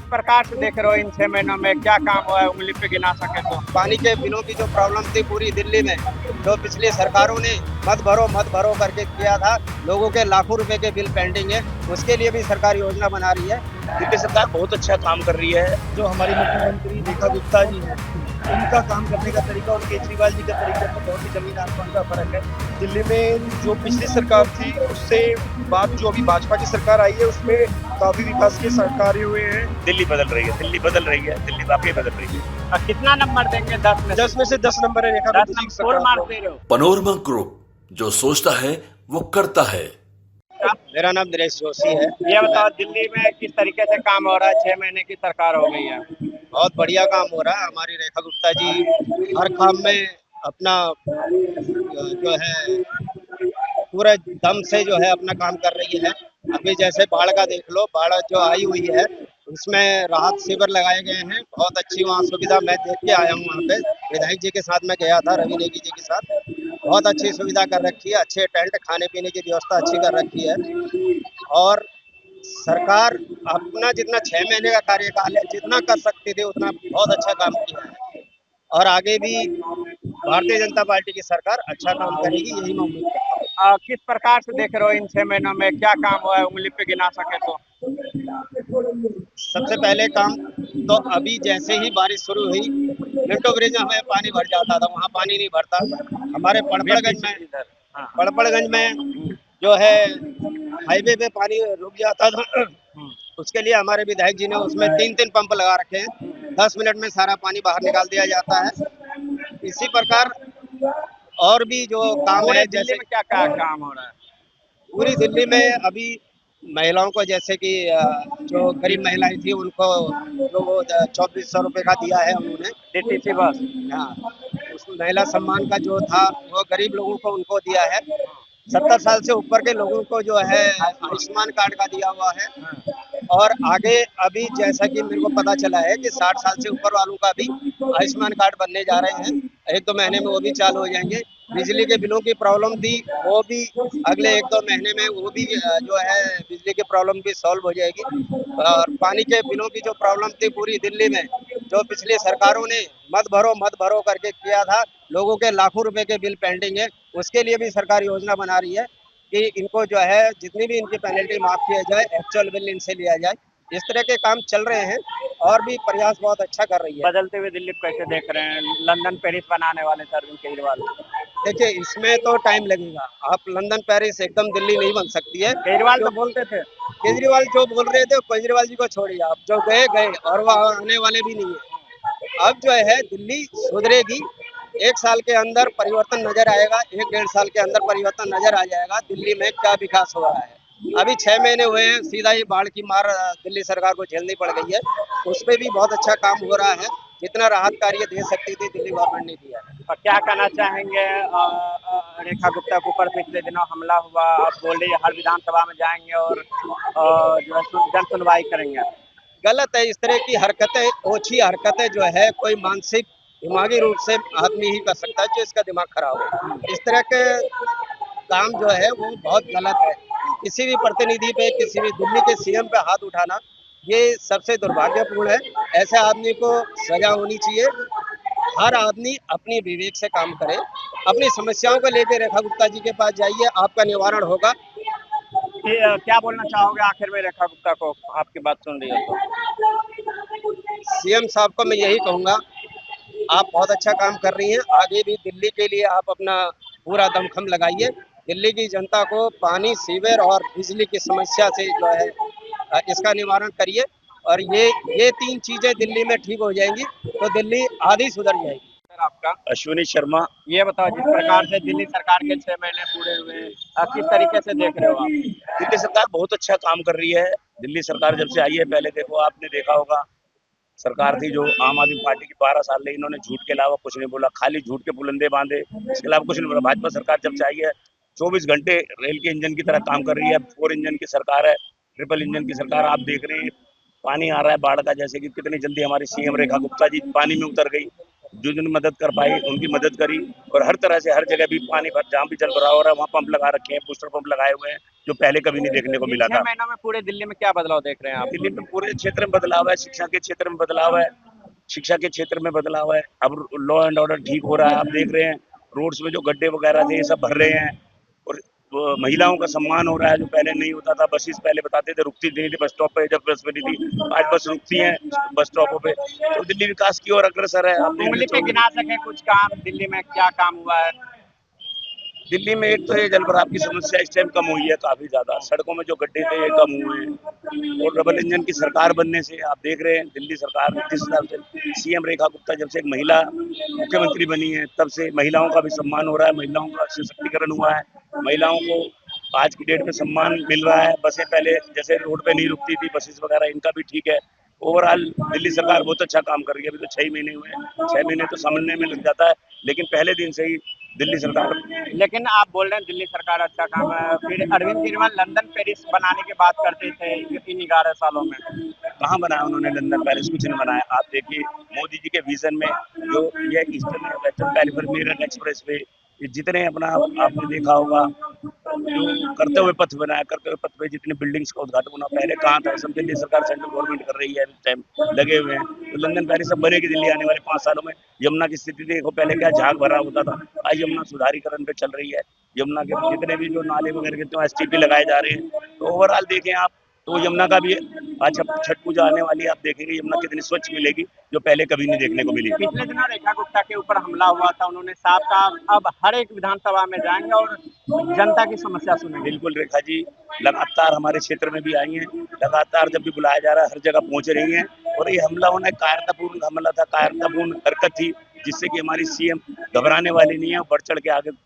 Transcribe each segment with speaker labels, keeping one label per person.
Speaker 1: प्रकार से देख रहे हो इन 6 महीनों में क्या काम हुआ है, उंगली पे गिना सके तो?
Speaker 2: पानी के बिलों की जो प्रॉब्लम थी पूरी दिल्ली में, जो पिछली सरकारों ने मत भरो करके किया था, लोगों के लाखों रुपए के बिल पेंडिंग है, उसके लिए भी सरकार योजना बना रही है।
Speaker 3: दिल्ली सरकार बहुत अच्छा काम कर रही है।
Speaker 4: जो हमारी मुख्यमंत्री रेखा गुप्ता जी हैं, उनका काम करने का तरीका और केजरीवाल जी का तरीका तो बहुत ही जमीन आसमान का फर्क है। दिल्ली में जो पिछली सरकार थी उससे बाद जो अभी भाजपा की सरकार आई है उसमें काफी विकास के कार्य हुए हैं।
Speaker 3: दिल्ली बदल रही है, दिल्ली बदल रही है, दिल्ली वाकई बदल रही है।
Speaker 1: और कितना नंबर देंगे 10 में?
Speaker 4: 10 में से 10 नंबर है रेखा
Speaker 1: 10
Speaker 4: गुप्ता जी की
Speaker 1: नंबर फुल
Speaker 4: सरकार
Speaker 1: मार्क्स
Speaker 4: को।
Speaker 1: दे रहे हो?
Speaker 5: पनोरमा ग्रुप, जो सोचता है वो करता है।
Speaker 2: मेरा नाम नरेश जोशी है।
Speaker 1: ये बताओ दिल्ली में किस तरीके से काम हो रहा है? 6 महीने की सरकार हो गई है।
Speaker 2: बहुत बढ़िया काम हो रहा है। हमारी रेखा गुप्ता जी हर काम में अपना जो है पूरे दम से जो है अपना काम कर रही है। अभी जैसे बाढ़ का देख लो, बाढ़ जो आई हुई है उसमें राहत शिविर लगाए गए हैं, बहुत अच्छी वहाँ सुविधा मैं देख के आया हूँ। वहाँ पे विधायक जी के साथ मैं गया था, रवि नेगी जी के साथ, बहुत अच्छी सुविधा कर रखी है, अच्छे टेंट, खाने पीने की व्यवस्था अच्छी कर रखी है। और सरकार अपना जितना 6 महीने का कार्यकाल है जितना कर सकती थी उतना बहुत अच्छा काम किया है, और आगे भी भारतीय जनता पार्टी की सरकार अच्छा काम करेगी, यही मैं उम्मीद करता हूँ।
Speaker 1: किस प्रकार से देख रहे हो इन 6 महीनों में क्या काम हुआ है, उंगली पे गिना सके तो?
Speaker 2: सबसे पहले काम तो अभी जैसे ही बारिश शुरू हुई, मिंटो ब्रिज में हमें पानी भर जाता था, वहाँ पानी नहीं भरता। हमारे पड़पड़गंज में जो है हाईवे पे पानी रुक जाता था, उसके लिए हमारे विधायक जी ने उसमें 3-3 पंप लगा रखे हैं, 10 मिनट में सारा पानी बाहर निकाल दिया जाता है। इसी प्रकार और भी जो काम
Speaker 1: पूरे
Speaker 2: है,
Speaker 1: दिल्ली
Speaker 2: जैसे
Speaker 1: में क्या क्या काम हो रहा है?
Speaker 2: पूरी दिल्ली में अभी महिलाओं को, जैसे कि जो गरीब महिलाएं थी उनको जो वो 2400 रुपये का दिया है उन्होंने,
Speaker 1: डीटीसी बस।
Speaker 2: हाँ, उस महिला सम्मान का जो था वो गरीब लोगों को उनको दिया है। 70 साल से ऊपर के लोगों को जो है आयुष्मान कार्ड का दिया हुआ है। और आगे अभी जैसा कि मेरे को पता चला है कि 60 साल से ऊपर वालों का भी आयुष्मान कार्ड बनने जा रहे हैं, 1-2 महीने में वो भी चालू हो जाएंगे। बिजली के बिलों की प्रॉब्लम थी, वो भी अगले 1-2 महीने में वो भी जो है बिजली की प्रॉब्लम भी सॉल्व हो जाएगी। और पानी के बिलों की जो प्रॉब्लम थी पूरी दिल्ली में, जो पिछली सरकारों ने मत भरो करके किया था, लोगों के लाखों रुपए के बिल पेंडिंग है, उसके लिए भी सरकार योजना बना रही है कि इनको जो है जितनी भी इनकी पेनल्टी माफ किया जाए, एक्चुअल बिल इनसे लिया जाए। इस तरह के काम चल रहे हैं और भी प्रयास बहुत अच्छा कर रही है।
Speaker 1: बदलते हुए दिल्ली को कैसे देख रहे हैं? लंदन पेरिस बनाने वाले सर अरविंद केजरीवाल।
Speaker 2: देखिए, इसमें तो टाइम लगेगा। आप लंदन पेरिस एकदम दिल्ली नहीं बन सकती है।
Speaker 1: केजरीवाल तो बोलते थे।
Speaker 2: केजरीवाल जो बोल रहे थे, केजरीवाल जी को छोड़िए, आप जो गए गए और वो आने वाले भी नहीं है। अब जो है दिल्ली सुधरेगी, 1 साल के अंदर परिवर्तन नजर आएगा, 1-1.5 साल के अंदर परिवर्तन नजर आ जाएगा दिल्ली में क्या विकास हो रहा है। अभी 6 महीने हुए हैं, सीधा ही बाढ़ की मार दिल्ली सरकार को झेलनी पड़ गई है, उसमें भी बहुत अच्छा काम हो रहा है। जितना राहत कार्य दे सकती थी दिल्ली गवर्नमेंट ने दिया है।
Speaker 1: और क्या कहना चाहेंगे? रेखा गुप्ता के ऊपर पिछले दिनों हमला हुआ, आप बोल रही है हर विधानसभा में जाएंगे और जो है जन सुनवाई करेंगे।
Speaker 2: गलत है, इस तरह की हरकतें, ओछी हरकतें जो है कोई मानसिक दिमागी रूप से आदमी ही कर सकता है जो इसका दिमाग खराब हो। इस तरह के काम जो है वो बहुत गलत है। किसी भी प्रतिनिधि पे, किसी भी दिल्ली के सीएम पे हाथ उठाना ये सबसे दुर्भाग्यपूर्ण है। ऐसे आदमी को सजा होनी चाहिए। हर आदमी अपनी विवेक से काम करे, अपनी समस्याओं को लेकर रेखा गुप्ता जी के पास जाइए, आपका निवारण होगा।
Speaker 1: क्या बोलना चाहोगे आखिर में रेखा गुप्ता को? आपकी बात सुन रही है तो।
Speaker 2: सीएम साहब को मैं यही कहूंगा, आप बहुत अच्छा काम कर रही हैं, आगे भी दिल्ली के लिए आप अपना पूरा दमखम लगाइए। दिल्ली की जनता को पानी, सीवर और बिजली की समस्या से जो है इसका निवारण करिए, और ये 3 चीजें दिल्ली में ठीक हो जाएंगी तो दिल्ली आधी सुधर जाएगी।
Speaker 1: सर आपका?
Speaker 3: अश्विनी शर्मा।
Speaker 1: ये बताओ जिस प्रकार से दिल्ली सरकार के 6 महीने पूरे हुए, आप किस तरीके से देख रहे हो आप?
Speaker 3: दिल्ली सरकार बहुत अच्छा काम कर रही है। दिल्ली सरकार जब से आई है, पहले देखो आपने देखा होगा सरकार थी जो आम आदमी पार्टी की, 12 साल रही, इन्होंने झूठ के अलावा कुछ नहीं बोला, खाली झूठ के पुलंदे बांधे, इसके अलावा कुछ नहीं बोला। भाजपा सरकार जब से आई है 24 घंटे रेल के इंजन की तरह काम कर रही है। 4 इंजन की सरकार है, ट्रिपल इंजन की सरकार। आप देख रहे हैं पानी आ रहा है बाढ़ का, जैसे कि कितनी जल्दी हमारी सीएम रेखा गुप्ता जी पानी में उतर गई। जो जिन्होंने मदद कर पाई उनकी मदद करी, और हर तरह से हर जगह भी पानी भर, जहाँ भी जल भरा हो रहा है वहाँ पंप लगा रखे हैं, बूस्टर पंप लगाए हुए हैं, जो पहले कभी नहीं देखने को
Speaker 1: इन
Speaker 3: मिला
Speaker 1: 6
Speaker 3: था।
Speaker 1: महीनों में पूरे दिल्ली में क्या बदलाव देख रहे हैं आप?
Speaker 3: दिल्ली में पूरे क्षेत्र में बदलाव है, शिक्षा के क्षेत्र में बदलाव है, शिक्षा के क्षेत्र में बदलाव है। अब लॉ एंड ऑर्डर ठीक हो रहा है, आप देख रहे हैं रोड्स में जो गड्ढे वगैरह थे ये सब भर रहे हैं, और वो महिलाओं का सम्मान हो रहा है जो पहले नहीं होता था। बसेस पहले बताते थे रुकती नहीं थी बस स्टॉप पे, जब बस बनी थी आज बस रुकती हैं बस स्टॉपों पे। तो दिल्ली विकास की ओर अग्रसर है। आप देख
Speaker 1: उंगली पे
Speaker 3: लीजिए
Speaker 1: गिना सके कुछ काम दिल्ली में क्या काम हुआ है?
Speaker 3: दिल्ली में एक तो ये जल भराव की समस्या इस टाइम कम हुई है काफी ज्यादा, सड़कों में जो गड्ढे थे ये कम हुए हैं, और डबल इंजन की सरकार बनने से आप देख रहे हैं दिल्ली सरकार ने जिस हिसाब से सीएम रेखा गुप्ता जब से एक महिला मुख्यमंत्री बनी है तब से महिलाओं का भी सम्मान हो रहा है, महिलाओं का सशक्तिकरण हुआ है, महिलाओं को आज की डेट में सम्मान मिल रहा है। बसें पहले जैसे रोड पे नहीं रुकती थी बसेस वगैरह, इनका भी ठीक है। ओवरऑल दिल्ली सरकार बहुत अच्छा काम कर रही है। अभी तो 6 महीने हुए हैं, 6 महीने तो समझने में लग जाता है, लेकिन पहले दिन से ही दिल्ली सरकार।
Speaker 1: लेकिन आप बोल रहे हैं दिल्ली सरकार अच्छा काम है, फिर अरविंद केजरीवाल लंदन पेरिस बनाने की बात करते थे इन 11 सालों में।
Speaker 3: कहाँ बनाया उन्होंने लंदन पेरिस? कुछ नहीं बनाया। आप देखिए मोदी जी के विजन में जो ये eastern western peripheral express way, ये जितने अपना आपने देखा होगा जो करते हुए पथ बनाया, करते हुए पथ पे जितने बिल्डिंग्स का उद्घाटन होना पहले कहाँ था, सब दिल्ली सरकार सेंट्रल गवर्नमेंट कर रही है, इस टाइम लगे हुए हैं। तो लंदन पेरिस सब बनेगी दिल्ली आने वाले 5 सालों में। यमुना की स्थिति देखो, पहले क्या झाग भरा होता था, आज यमुना सुधारीकरण पे चल रही है। यमुना के जितने भी जो नाले वगैरह के एसटीपी लगाए जा रहे हैं, तो ओवरऑल देखें आप तो यमुना का भी अच्छा छठ पूजा आने वाली है, आप देखेंगे यमुना कितनी स्वच्छ मिलेगी जो पहले कभी नहीं देखने को मिली।
Speaker 1: पिछले दिनों रेखा गुप्ता के ऊपर हमला हुआ था, उन्होंने साफ कहा अब हर एक विधानसभा में जाएंगे और जनता की समस्या सुनेंगे।
Speaker 3: बिल्कुल रेखा जी लगातार हमारे क्षेत्र में भी आई हैं, लगातार जब भी बुलाया जा रहा है हर जगह पहुंच रही हैं, और ये हमला होना एक कायरतापूर्ण हमला था, कायरतापूर्ण हरकत थी, जिससे कि हमारी सीएम घबराने वाली नहीं है, बढ़ चढ़ के आगे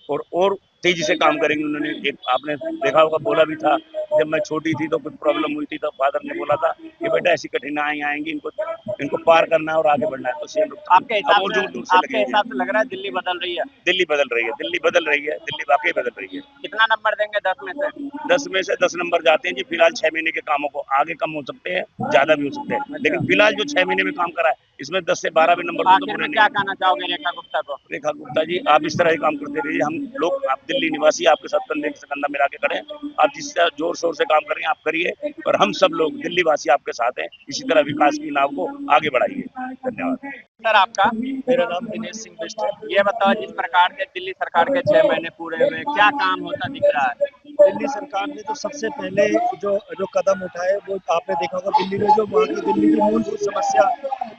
Speaker 3: और तेजी से काम करेंगे। उन्होंने एक आपने देखा होगा बोला भी था, जब मैं छोटी थी तो कुछ प्रॉब्लम हुई थी तो फादर ने बोला था कि बेटा ऐसी कठिनाई आएंगी, इनको पार करना है और आगे बढ़ना है। तो सीएम
Speaker 1: आपके हिसाब से लग रहा है दिल्ली बदल रही है?
Speaker 3: दिल्ली बदल रही है, दिल्ली बदल रही है, दिल्ली वाकई बदल रही है।
Speaker 1: कितना नंबर देंगे 10 में से?
Speaker 3: 10 में से 10 नंबर जाते हैं जी फिलहाल 6 महीने के कामों को। आगे कम हो सकते हैं, ज्यादा भी हो सकते हैं, लेकिन फिलहाल जो 6 महीने में काम करा है इसमें 10 से 12 भी नंबर तो
Speaker 1: आखिर में क्या कहना चाहोगे रेखा गुप्ता को?
Speaker 3: रेखा गुप्ता जी आप इस तरह ही काम करते रहिए, हम लोग आप दिल्ली निवासी आपके साथ कंधे से कंधा मिला के खड़े हैं। आप जिस तरह जोर शोर से काम कर रहे हैं आप करिए, और हम सब लोग दिल्ली वासी आपके साथ हैं। इसी तरह विकास की नाव को आगे बढ़ाइए। धन्यवाद।
Speaker 1: सर आपका?
Speaker 4: मेरा नाम दिनेश सिंह बिष्ट है।
Speaker 1: ये बताओ जिस प्रकार के दिल्ली सरकार के 6 महीने पूरे हुए, क्या काम होता दिख रहा है?
Speaker 4: दिल्ली सरकार ने तो सबसे पहले जो कदम उठाए वो आपने देखा होगा, दिल्ली में जो वहाँ की दिल्ली की मूलभूत समस्या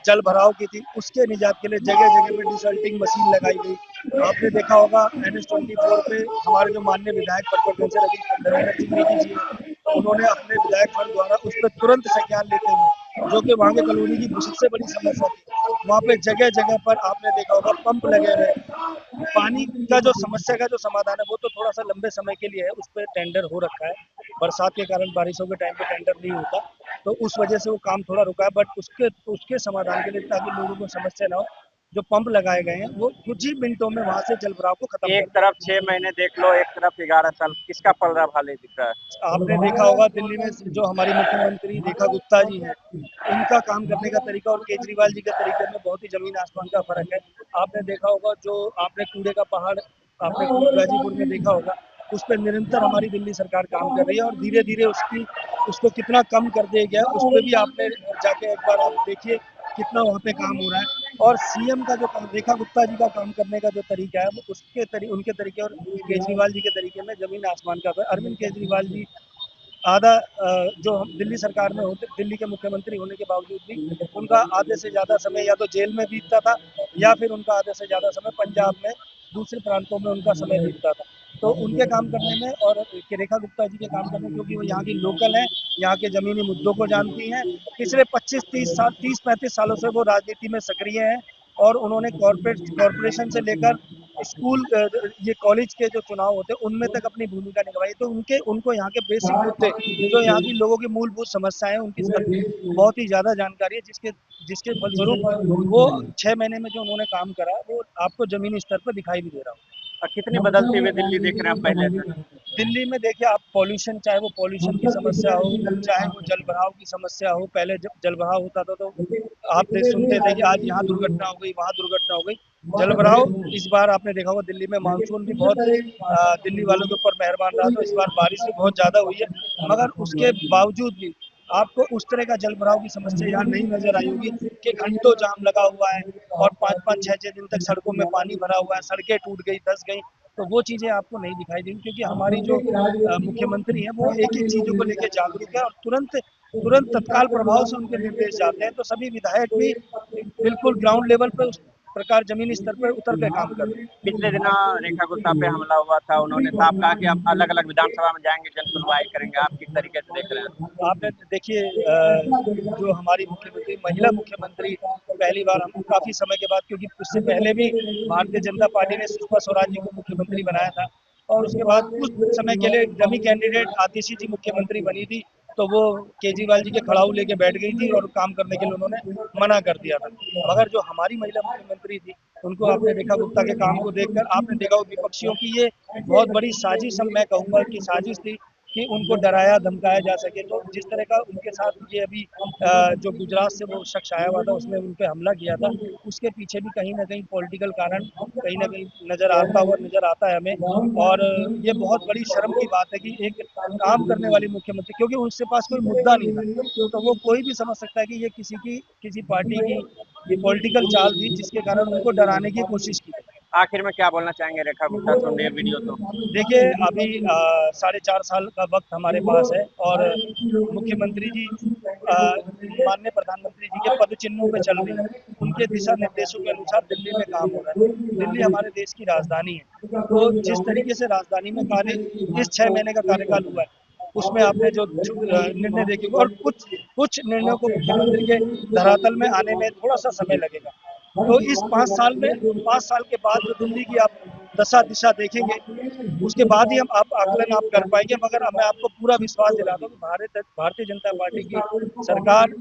Speaker 4: जल भराव की थी उसके निजात के लिए जगह जगह पे डिसल्टिंग मशीन लगाई गई। आपने देखा होगा NH-24 पे हमारे जो माननीय विधायक पटवर्धन से रविंद्र सिंह नेगी जी हैं, उन्होंने अपने विधायक फंड द्वारा उस पर तुरंत संज्ञान लेते हुए, जो कि वहाँ के कॉलोनी की सबसे बड़ी समस्या थी, वहाँ पे जगह जगह पर आपने देखा होगा पंप लगे हुए। पानी का जो समस्या का जो समाधान है वो तो थोड़ा सा लंबे समय के लिए है, उस पर टेंडर हो रखा है, बरसात के कारण बारिशों के टाइम पे टेंडर नहीं होता तो उस वजह से वो काम थोड़ा रुका है, बट उसके समाधान के लिए ताकि लोगों को समस्या ना हो, जो पंप लगाए गए हैं वो कुछ ही मिनटों में वहाँ से जल भराव को खत्म।
Speaker 1: एक तरफ 6 महीने देख लो, एक तरफ 11 साल, किसका पलड़ा भाले दिख रहा है?
Speaker 4: आपने देखा होगा दिल्ली में जो हमारी मुख्यमंत्री रेखा गुप्ता जी हैं, उनका काम करने का तरीका और केजरीवाल जी के तरीके में बहुत ही जमीन आसमान का फर्क है। आपने देखा होगा जो आपने कूड़े का पहाड़ आपने गाजीपुर में देखा होगा, उस पर निरंतर हमारी दिल्ली सरकार काम कर रही है, और धीरे धीरे उसको कितना कम कर दिया गया उस पर भी आपने जाके एक बार आप देखिए कितना वहाँ पे काम हो रहा है। और सीएम का जो रेखा गुप्ता जी का काम करने का जो तरीका है वो उनके तरीके और केजरीवाल जी के तरीके में जमीन आसमान का है। अरविंद केजरीवाल जी आधा जो हम दिल्ली सरकार में होते, दिल्ली के मुख्यमंत्री होने के बावजूद भी उनका आधे से ज्यादा समय या तो जेल में बीतता था या फिर उनका आधे से ज्यादा समय पंजाब में दूसरे प्रांतों में उनका समय बीतता था। तो उनके काम करने में और रेखा गुप्ता जी के काम करने में, क्योंकि वो यहाँ की लोकल हैं, यहाँ के जमीनी मुद्दों को जानती हैं, पिछले 30-35 सालों से वो राजनीति में सक्रिय हैं, और उन्होंने कॉरपोरेशन से लेकर स्कूल ये कॉलेज के जो चुनाव होते हैं उनमें तक अपनी भूमिका निभाई। तो उनको यहाँ के बेसिक मुद्दे जो यहाँ की लोगों की मूलभूत समस्याएं हैं उनकी बहुत ही ज्यादा जानकारी है, जिसके फलस्वरूप वो 6 महीने में जो उन्होंने काम करा वो आपको जमीनी स्तर पर दिखाई भी दे रहा हो।
Speaker 1: और कितनी बदलती हुई दिल्ली देख रहे हैं पहले से?
Speaker 4: दिल्ली में देखिए आप पॉल्यूशन, चाहे वो पॉल्यूशन की समस्या हो, चाहे वो जल भराव की समस्या हो। पहले जब जल भराव होता था तो आप सुनते थे कि आज यहाँ दुर्घटना हो गई, वहाँ दुर्घटना हो गई। जल भराव इस बार आपने देखा होगा दिल्ली में मानसून भी बहुत दिल्ली वालों के ऊपर मेहरबान रहा, तो इस बार बारिश भी बहुत ज्यादा हुई है। मगर उसके बावजूद भी आपको उस तरह का जल भराव की समस्या यहाँ नहीं नजर आई होगी कि घंटों जाम लगा हुआ है और 5-5, 6-6 दिन तक सड़कों में पानी भरा हुआ है, सड़कें टूट गई, धंस गई। तो वो चीजें आपको नहीं दिखाई देंगी, क्योंकि हमारी जो मुख्यमंत्री है वो एक एक चीजों को लेकर जागरूक है और तुरंत तुरंत तत्काल प्रभाव से उनके निर्देश जाते हैं। तो सभी विधायक भी बिल्कुल ग्राउंड लेवल पर उस प्रकार जमीनी स्तर पर उतर के काम कर रहे हैं।
Speaker 1: पिछले दिनों रेखा गुप्ता पे हमला हुआ था, उन्होंने साफ कहा कि हम अलग अलग विधानसभा में जाएंगे, जन सुनवाई करेंगे। आप किस तरीके से देख रहे हैं?
Speaker 4: आपने देखिए जो हमारी मुख्यमंत्री, महिला मुख्यमंत्री पहली बार हम काफी समय के बाद, क्योंकि उससे पहले भी भारतीय जनता पार्टी ने सुषमा स्वराज जी को मुख्यमंत्री बनाया था और उसके बाद कुछ समय के लिए डमी कैंडिडेट आतिशी जी मुख्यमंत्री बनी थी, तो वो केजरीवाल जी के खड़ाऊ लेके बैठ गई थी और काम करने के लिए उन्होंने मना कर दिया था। मगर जो हमारी महिला मुख्यमंत्री थी, उनको आपने रेखा गुप्ता के काम को देखकर आपने देखा विपक्षियों की ये बहुत बड़ी साजिश, मैं कहूंगा कि साजिश थी कि उनको डराया धमकाया जा सके। तो जिस तरह का उनके साथ ये अभी जो गुजरात से वो शख्स आया हुआ था, उसने उन पे हमला किया था, उसके पीछे भी कहीं ना कहीं पॉलिटिकल कारण कहीं ना कहीं नजर आता है हमें। और ये बहुत बड़ी शर्म की बात है कि एक काम करने वाली मुख्यमंत्री, क्योंकि उनके पास कोई मुद्दा नहीं था, तो वो कोई भी समझ सकता है कि ये किसी पार्टी की ये पॉलिटिकल चाल थी जिसके कारण उनको डराने की कोशिश की।
Speaker 1: आखिर में क्या बोलना चाहेंगे रेखा गुप्ता से? ये वीडियो तो
Speaker 4: देखिए अभी 4.5 साल का वक्त हमारे पास है और मुख्यमंत्री जी माननीय प्रधानमंत्री जी के पद चिन्हों पे चल रही है, उनके दिशा निर्देशों के अनुसार दिल्ली में काम हो रहा है। दिल्ली हमारे देश की राजधानी है, तो जिस तरीके से राजधानी में कार्य इस 6 महीने का कार्यकाल हुआ है, उसमें आपने जो निर्णय देखे और कुछ निर्णयों को मुख्यमंत्री के धरातल में आने में थोड़ा सा समय लगेगा। तो इस 5 साल के बाद जो दिल्ली की आप दशा दिशा देखेंगे, उसके बाद ही हम आप आकलन आप कर पाएंगे। मगर मैं आपको पूरा विश्वास दिलाता हूँ कि भारतीय जनता पार्टी की सरकार,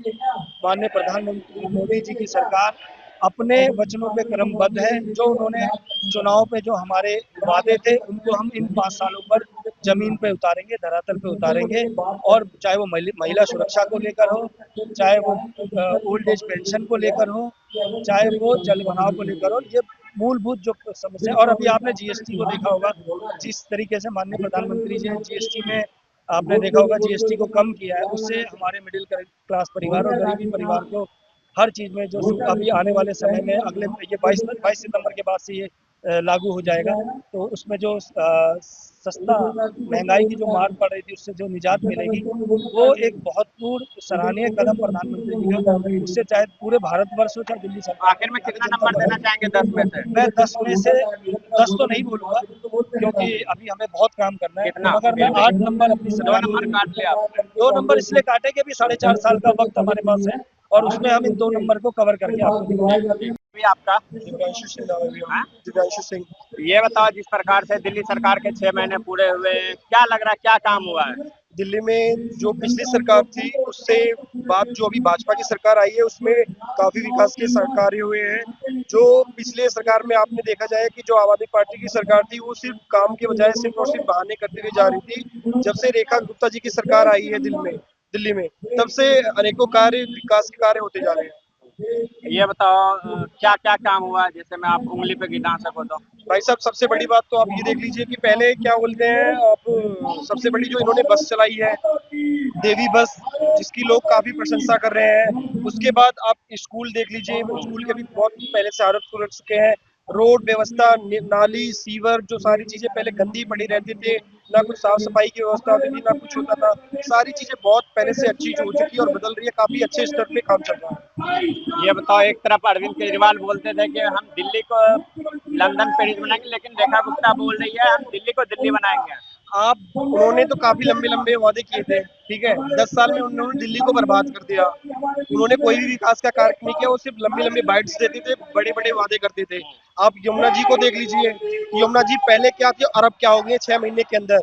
Speaker 4: माननीय प्रधानमंत्री मोदी जी की सरकार अपने वचनों पे क्रमबद्ध है। जो उन्होंने चुनाव पे जो हमारे वादे थे, उनको हम इन 5 सालों पर जमीन पे उतारेंगे, धरातल पे उतारेंगे। और चाहे वो महिला सुरक्षा को लेकर हो, चाहे वो ओल्ड एज पेंशन को लेकर हो, चाहे वो जल भराव को लेकर हो, ये मूलभूत जो समस्या। और अभी आपने जीएसटी को देखा होगा, जिस तरीके से माननीय प्रधानमंत्री जी ने जीएसटी में आपने देखा होगा जीएसटी को कम किया है, उससे हमारे मिडिल क्लास परिवार और गरीबी परिवार को हर चीज में जो अभी आने वाले समय में अगले ये 22 सितंबर के बाद से ये लागू हो जाएगा, तो उसमें जो सस्ता महंगाई की जो मार पड़ रही थी, उससे जो निजात मिलेगी, वो एक बहुत सराहनीय कदम प्रधानमंत्री जी का। उससे चाहे पूरे भारतवर्ष हो, चाहे दिल्ली सरकार।
Speaker 1: आखिर में कितना नंबर देना चाहेंगे 10 में से?
Speaker 4: मैं 10 में से 10 तो नहीं बोलूंगा, क्योंकि अभी हमें बहुत काम करना है।
Speaker 1: कितना?
Speaker 4: मगर मैं 8 नंबर अपनी
Speaker 1: 2 नंबर काट लिया आपने।
Speaker 4: 2 नंबर इसलिए काटे कि अभी 4.5 साल का वक्त हमारे पास है और उसमें हम इन 2 नंबर को कवर करके आपको दिखाएंगे।
Speaker 1: आपका
Speaker 4: दिव्यांशु सिंह,
Speaker 1: हाँ?
Speaker 4: दिव्यांशु सिंह।
Speaker 1: ये बताओ, जिस प्रकार से दिल्ली सरकार के 6 महीने पूरे हुए, क्या लग रहा है, क्या काम हुआ है?
Speaker 4: दिल्ली में जो पिछली सरकार थी उससे बाद जो अभी भाजपा की सरकार आई है, उसमें काफी विकास के कार्य हुए हैं। जो पिछले सरकार में आपने देखा जाए कि जो आम आदमी पार्टी की सरकार थी, वो सिर्फ काम के बजाय सिर्फ और सिर्फ बहाने करते हुए जा रही थी। जब से रेखा गुप्ता जी की सरकार आई है दिल्ली में, तब से अनेकों कार्य, विकास के कार्य होते जा रहे हैं।
Speaker 1: ये बताओ, क्या क्या काम हुआ है, जैसे मैं आप उंगली पे गिना सको तो?
Speaker 4: भाई साहब, सबसे बड़ी बात तो आप ये देख लीजिए कि पहले क्या बोलते हैं आप, सबसे बड़ी जो इन्होंने बस चलाई है, देवी बस, जिसकी लोग काफी प्रशंसा कर रहे हैं। उसके बाद आप स्कूल देख लीजिए, स्कूल के भी बहुत पहले से हालत सुधर चुके हैं। रोड व्यवस्था, नाली, सीवर, जो सारी चीजें पहले गंदी पड़ी रहती थी, ना कुछ साफ सफाई की व्यवस्था होती थी, ना कुछ होता था, सारी चीजें बहुत पहले से अच्छी हो चुकी है और बदल रही है। काफी अच्छे स्तर पे काम चल रहा है।
Speaker 1: ये बताओ, एक तरफ अरविंद केजरीवाल बोलते थे कि हम दिल्ली को लंदन पेरिस बनाएंगे, लेकिन रेखा गुप्ता बोल रही है हम दिल्ली को दिल्ली बनाएंगे।
Speaker 4: उन्होंने तो काफी लंबे वादे किए थे, ठीक है। 10 साल में उन्होंने दिल्ली को बर्बाद कर दिया। उन्होंने कोई भी विकास का कार्य नहीं किया, वो सिर्फ लंबी बाइट्स देते थे, बड़े वादे करते थे। आप यमुना जी को देख लीजिए, यमुना जी पहले क्या थी और अब क्या हो गई 6 महीने के अंदर।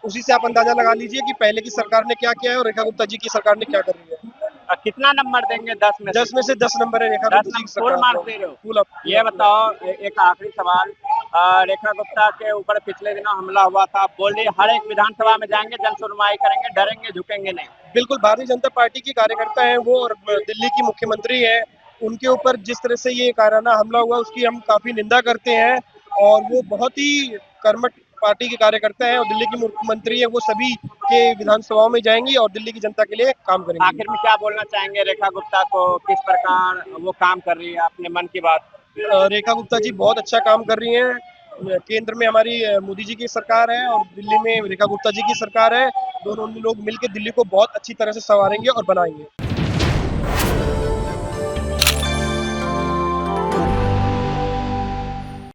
Speaker 4: उसी से आप अंदाजा लगा लीजिए कि पहले की सरकार ने क्या किया है और रेखा गुप्ता जी की सरकार ने क्या कर रही है।
Speaker 1: कितना नंबर देंगे 10 में?
Speaker 4: 10 में से 10 नंबर है रेखा गुप्ता जी की सरकार।
Speaker 1: फुल मार्क्स दे रहे हो? ये बताओ, एक आखिरी सवाल, रेखा गुप्ता के ऊपर पिछले दिनों हमला हुआ था, बोल रही हर एक विधानसभा में जाएंगे, जन सुनवाई करेंगे, डरेंगे झुकेंगे नहीं।
Speaker 4: बिल्कुल, भारतीय जनता पार्टी की कार्यकर्ता है वो और दिल्ली की मुख्यमंत्री है, उनके ऊपर जिस तरह से ये काराना हमला हुआ उसकी हम काफी निंदा करते हैं और वो बहुत ही कर्मठ पार्टी के कार्यकर्ता है और दिल्ली की मुख्यमंत्री है, वो सभी के विधानसभाओं में जाएंगी और दिल्ली की जनता के लिए काम करेंगी।
Speaker 1: आखिर में क्या बोलना चाहेंगे रेखा गुप्ता को, किस प्रकार वो काम कर रही है, अपने मन की बात?
Speaker 4: रेखा गुप्ता जी बहुत अच्छा काम कर रही हैं। केंद्र में हमारी मोदी जी की सरकार है और दिल्ली में रेखा गुप्ता जी की सरकार है। दोनों लोग मिलकर दिल्ली को बहुत अच्छी तरह से संवारेंगे और बनाएंगे।